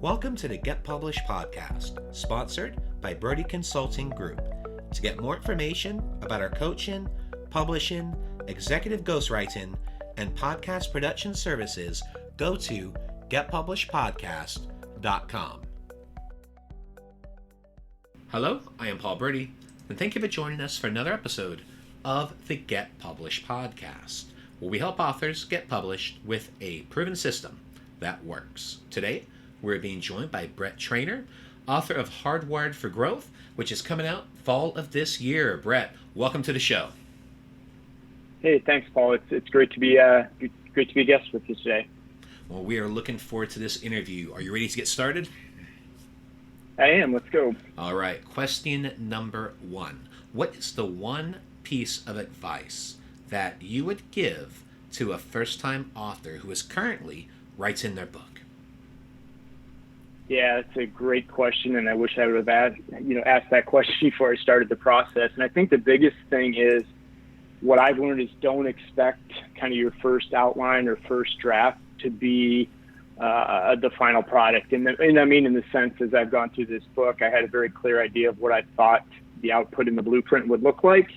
Welcome to the Get Published podcast, sponsored by Brodie Consulting Group. To get more information about our coaching, publishing, executive ghostwriting, and podcast production services, go to getpublishedpodcast.com. Hello, I am Paul Brody, and thank you for joining us for another episode of the Get Published podcast, where we help authors get published with a proven system that works. Today, we're being joined by Brett Trainor, author of Hardwired for Growth, which is coming out fall of this year. Brett, welcome to the show. Hey, thanks, Paul. It's great to be a guest with you today. Well, we are looking forward to this interview. Are you ready to get started? I am. Let's go. All right. Question number 1. What is the one piece of advice that you would give to a first-time author who is currently writing their book? Yeah, that's a great question, and I wish I would have asked that question before I started the process. And I think the biggest thing is what I've learned is don't expect kind of your first outline or first draft to be the final product. And I mean, in the sense, as I've gone through this book, I had a very clear idea of what I thought the output in the blueprint would look like.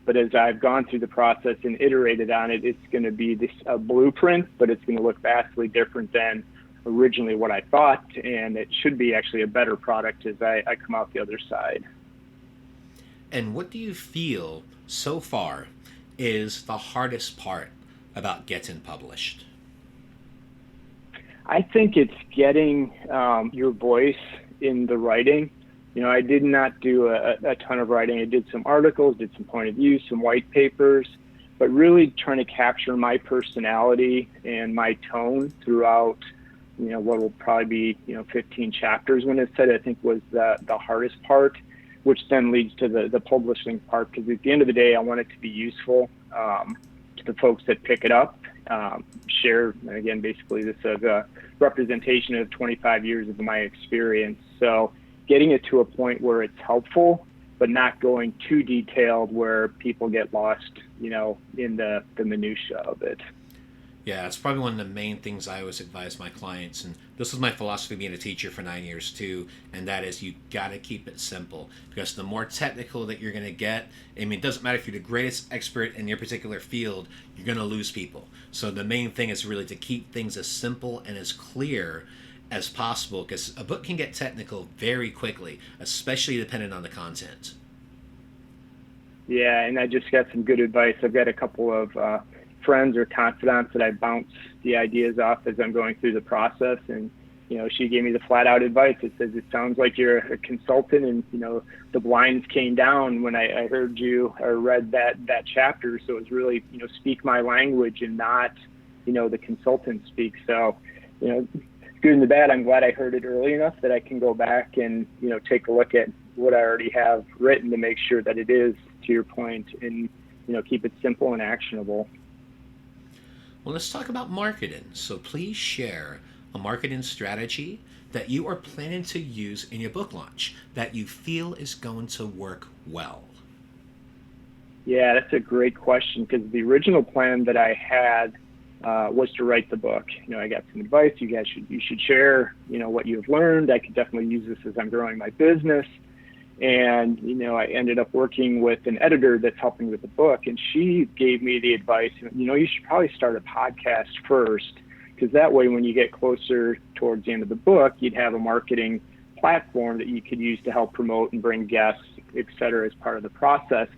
But as I've gone through the process and iterated on it, it's going to be a blueprint, but it's going to look vastly different than originally what I thought, and it should be actually a better product as I come out the other side. And what do you feel so far is the hardest part about getting published? I think it's getting your voice in the writing. You know, I did not do a ton of writing. I did some articles, did some point of view, some white papers, but really trying to capture my personality and my tone throughout, what will probably be, 15 chapters when it's said, I think was the hardest part, which then leads to the publishing part, because at the end of the day, I want it to be useful to the folks that pick it up. Share, again, basically this is a representation of 25 years of my experience. So getting it to a point where it's helpful, but not going too detailed where people get lost, in the minutia of it. Yeah, it's probably one of the main things I always advise my clients, and this is my philosophy being a teacher for 9 years too, and that is you got to keep it simple, because the more technical that you're going to get, it doesn't matter if you're the greatest expert in your particular field, you're going to lose people. So the main thing is really to keep things as simple and as clear as possible, because a book can get technical very quickly, especially depending on the content. Yeah, and I just got some good advice. I've got a couple of friends or confidants that I bounce the ideas off as I'm going through the process, and she gave me the flat out advice. It says, it sounds like you're a consultant, and the blinds came down when I heard you or read that chapter. So it was really speak my language and not the consultant speak. So good and the bad, I'm glad I heard it early enough that I can go back and take a look at what I already have written to make sure that it is, to your point, and keep it simple and actionable. Well, let's talk about marketing. So please share a marketing strategy that you are planning to use in your book launch that you feel is going to work well. Yeah, that's a great question, because the original plan that I had was to write the book. I got some advice. You should share, what you've learned. I could definitely use this as I'm growing my business. And, I ended up working with an editor that's helping with the book, and she gave me the advice, you should probably start a podcast first, because that way when you get closer towards the end of the book, you'd have a marketing platform that you could use to help promote and bring guests, et cetera, as part of the process.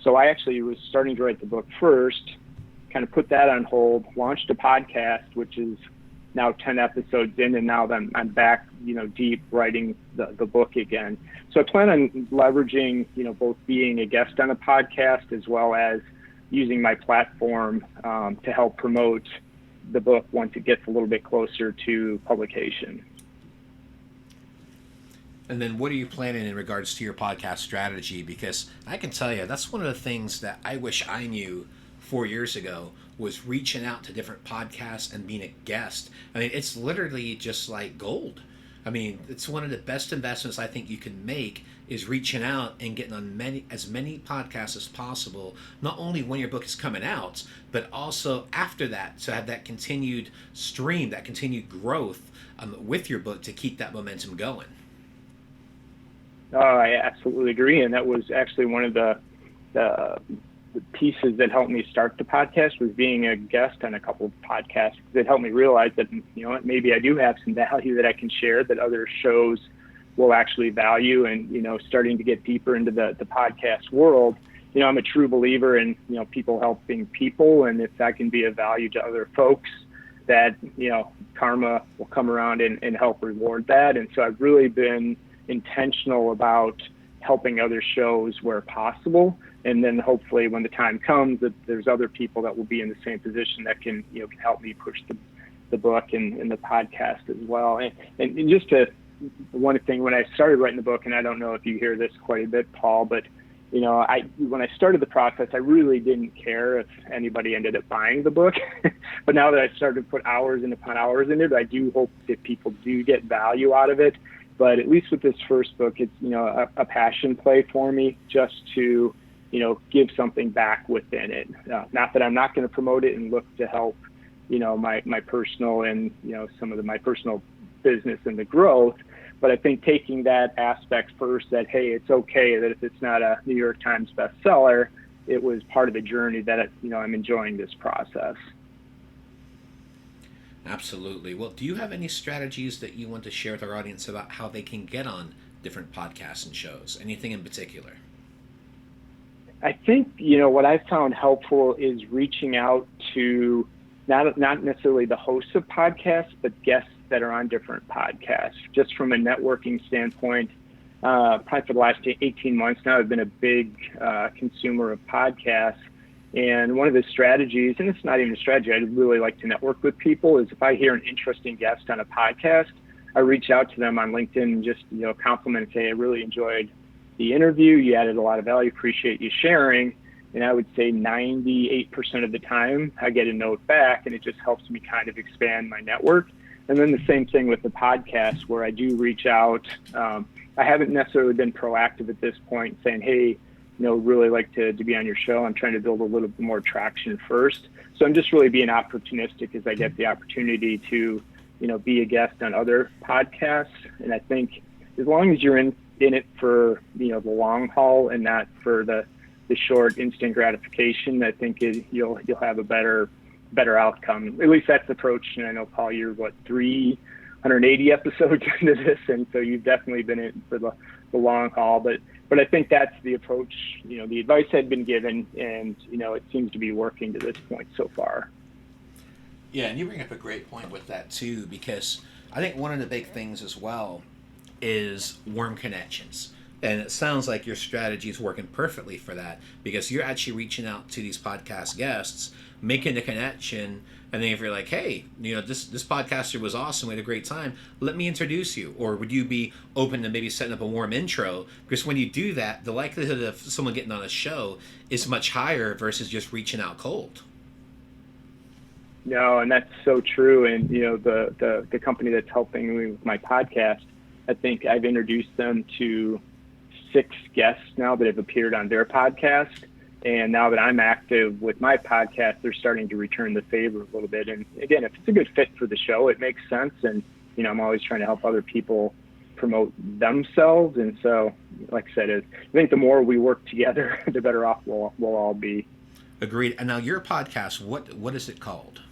So I actually was starting to write the book first, kind of put that on hold, launched a podcast, which is now 10 episodes in, and now I'm back, deep writing the book again. So I plan on leveraging, both being a guest on a podcast as well as using my platform to help promote the book once it gets a little bit closer to publication. And then what are you planning in regards to your podcast strategy? Because I can tell you, that's one of the things that I wish I knew 4 years ago, was reaching out to different podcasts and being a guest. It's literally just like gold. I mean, it's one of the best investments I think you can make is reaching out and getting on as many podcasts as possible, not only when your book is coming out, but also after that, to have that continued stream, that continued growth with your book to keep that momentum going. Oh, I absolutely agree. And that was actually one of the pieces that helped me start the podcast, was being a guest on a couple of podcasts. It helped me realize that, maybe I do have some value that I can share that other shows will actually value. And, starting to get deeper into the podcast world, I'm a true believer in, people helping people. And if that can be of value to other folks, that, karma will come around and help reward that. And so I've really been intentional about helping other shows where possible. And then hopefully when the time comes that there's other people that will be in the same position that can help me push the book and the podcast as well. And just one thing, when I started writing the book, and I don't know if you hear this quite a bit, Paul, but when I started the process, I really didn't care if anybody ended up buying the book. But now that I started to put hours upon hours in it, I do hope that people do get value out of it. But at least with this first book, it's, a passion play for me, just to, give something back within it. Not that I'm not going to promote it and look to help, my personal and, some of my personal business and the growth. But I think taking that aspect first, that, hey, it's okay that if it's not a New York Times bestseller, it was part of the journey that, I'm enjoying this process. Absolutely. Well, do you have any strategies that you want to share with our audience about how they can get on different podcasts and shows? Anything in particular? I think, what I found helpful is reaching out to not necessarily the hosts of podcasts, but guests that are on different podcasts. Just from a networking standpoint, probably for the last 18 months now, I've been a big consumer of podcasts. And one of the strategies, and it's not even a strategy, I really like to network with people, is if I hear an interesting guest on a podcast, I reach out to them on LinkedIn and just, compliment and say, I really enjoyed the interview. You added a lot of value. Appreciate you sharing. And I would say 98% of the time I get a note back, and it just helps me kind of expand my network. And then the same thing with the podcast, where I do reach out. I haven't necessarily been proactive at this point saying, hey, really like to be on your show. I'm trying to build a little bit more traction first. So I'm just really being opportunistic as I get the opportunity to, be a guest on other podcasts. And I think as long as you're in it for, the long haul and not for the short instant gratification, I think you'll have a better outcome. At least that's the approach. And I know, Paul, you're 380 episodes into this, and so you've definitely been in for the long haul. But I think that's the approach. The advice had been given, and it seems to be working to this point so far. Yeah, and you bring up a great point with that too, because I think one of the big things as well is warm connections. And it sounds like your strategy is working perfectly for that, because you're actually reaching out to these podcast guests, making the connection, and then if you're like, hey, this podcaster was awesome, we had a great time, let me introduce you. Or would you be open to maybe setting up a warm intro? Because when you do that, the likelihood of someone getting on a show is much higher versus just reaching out cold. No, and that's so true. And, the company that's helping me with my podcast, I think I've introduced them to 6 guests now that have appeared on their podcast. And now that I'm active with my podcast, they're starting to return the favor a little bit. And again, if it's a good fit for the show, it makes sense. And, I'm always trying to help other people promote themselves. And so, like I said, I think the more we work together, the better off we'll all be. Agreed. And now your podcast, what is it called?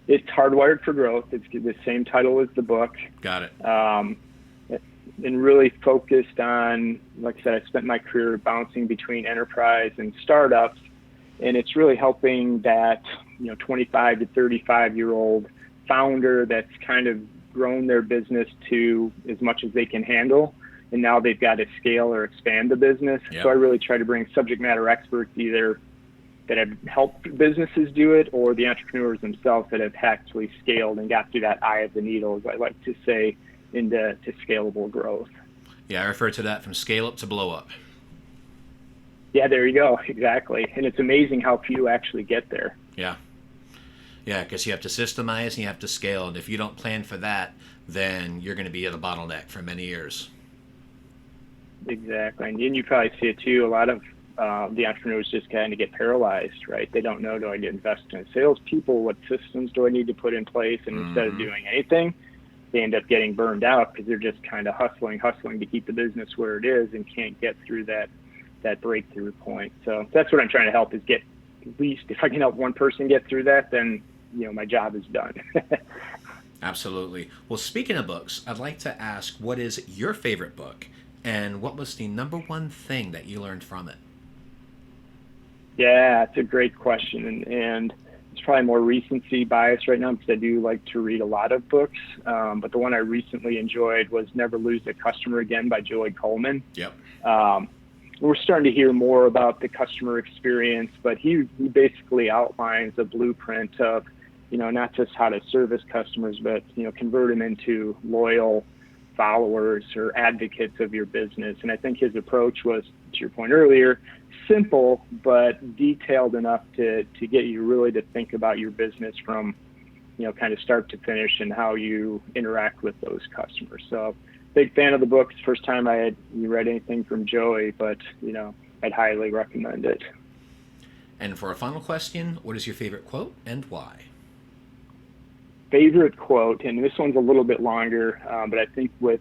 It's Hardwired for Growth. It's the same title as the book. Got it. And really focused on, like I said, I spent my career bouncing between enterprise and startups, and it's really helping that 25 to 35-year-old founder that's kind of grown their business to as much as they can handle, and now they've got to scale or expand the business. Yep. So I really try to bring subject matter experts, either that have helped businesses do it, or the entrepreneurs themselves that have actually scaled and got through that eye of the needle, as I like to say, into scalable growth. Yeah, I refer to that from scale up to blow up. Yeah, there you go. Exactly. And it's amazing how few actually get there. Yeah. Yeah, because you have to systemize and you have to scale. And if you don't plan for that, then you're going to be at a bottleneck for many years. Exactly. And you probably see it too. A lot of the entrepreneurs just kind of get paralyzed, right? They don't know, do I invest in salespeople? What systems do I need to put in place? And instead of doing anything, they end up getting burned out because they're just kind of hustling to keep the business where it is and can't get through that breakthrough point. So that's what I'm trying to help, is get, at least if I can help one person get through that, then my job is done. Absolutely. Well, speaking of books, I'd like to ask, what is your favorite book, and what was the number one thing that you learned from it? Yeah, it's a great question, and it's probably more recency bias right now because I do like to read a lot of books. But the one I recently enjoyed was Never Lose a Customer Again by Joey Coleman. Yep. We're starting to hear more about the customer experience, but he basically outlines a blueprint of, not just how to service customers, but, convert them into loyal followers or advocates of your business. And I think his approach was, to your point earlier, simple, but detailed enough to get you really to think about your business from, kind of start to finish and how you interact with those customers. So big fan of the book. It's the first time I had read anything from Joey, but, I'd highly recommend it. And for a final question, what is your favorite quote and why? Favorite quote, and this one's a little bit longer, but I think with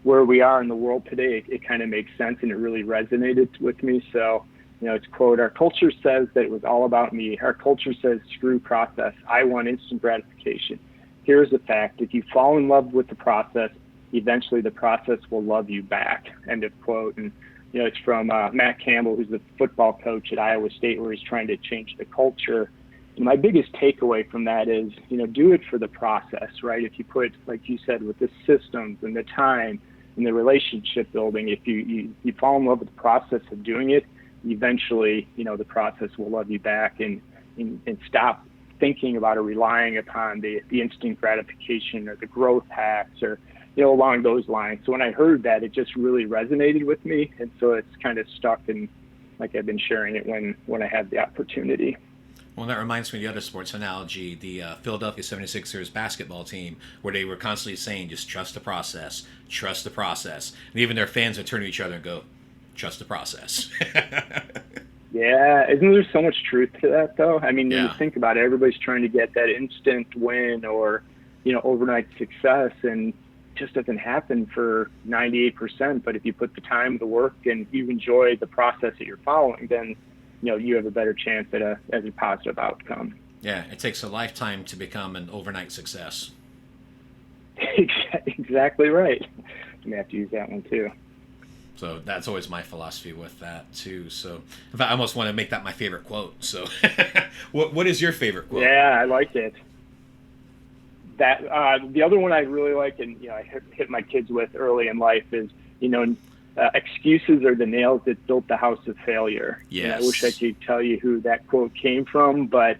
where we are in the world today, it kind of makes sense and it really resonated with me. So, it's quote, "Our culture says that it was all about me. Our culture says screw process. I want instant gratification. Here's the fact. If you fall in love with the process, eventually the process will love you back." End of quote. And, it's from Matt Campbell, who's the football coach at Iowa State, where he's trying to change the culture. And my biggest takeaway from that is, do it for the process, right? If you put, like you said, with the systems and the time and the relationship building, if you fall in love with the process of doing it, eventually, the process will love you back, and stop thinking about or relying upon the instant gratification or the growth hacks or, along those lines. So when I heard that, it just really resonated with me. And so it's kind of stuck, and like I've been sharing it when I have the opportunity. Well, that reminds me of the other sports analogy, the Philadelphia 76ers basketball team, where they were constantly saying, just trust the process, trust the process. And even their fans would turn to each other and go, trust the process. Yeah, isn't there so much truth to that, though? I mean, when Yeah. you think about it, everybody's trying to get that instant win or, overnight success, and it just doesn't happen for 98%. But if you put the time, the work, and you enjoy the process that you're following, then you have a better chance at a positive outcome. Yeah, it takes a lifetime to become an overnight success. Exactly right. I'm gonna have to use that one too. So that's always my philosophy with that too. So in fact, I almost want to make that my favorite quote. So what is your favorite quote? Yeah, I liked it. That the other one I really like, and I hit my kids with early in life, is excuses are the nails that built the house of failure. Yes. And I wish I could tell you who that quote came from, but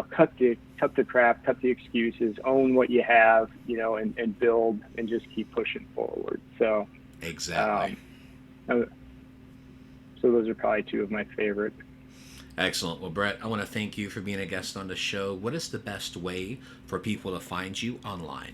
cut the crap, cut the excuses, own what you have, and build, and just keep pushing forward. So Exactly. So those are probably two of my favorite. Excellent. Well, Brett, I want to thank you for being a guest on the show. What is the best way for people to find you online?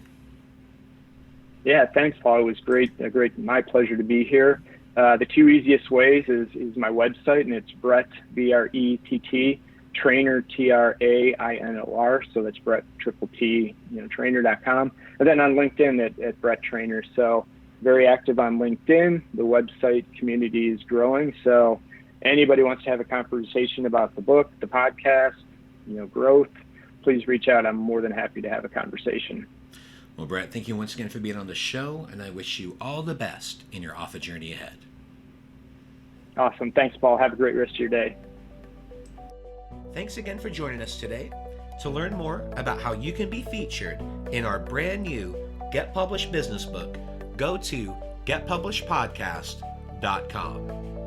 Yeah, thanks, Paul. It was great. My pleasure to be here. The two easiest ways is my website, and it's Brett, B-R-E-T-T, Trainor, T-R-A-I-N-O-R. So that's Brett, triple T, Trainor.com. And then on LinkedIn at Brett Trainor. So very active on LinkedIn. The website community is growing. So anybody wants to have a conversation about the book, the podcast, growth, please reach out. I'm more than happy to have a conversation. Well, Brett, thank you once again for being on the show, and I wish you all the best in your author journey ahead. Awesome. Thanks, Paul. Have a great rest of your day. Thanks again for joining us today. To learn more about how you can be featured in our brand new Get Published business book, go to getpublishedpodcast.com.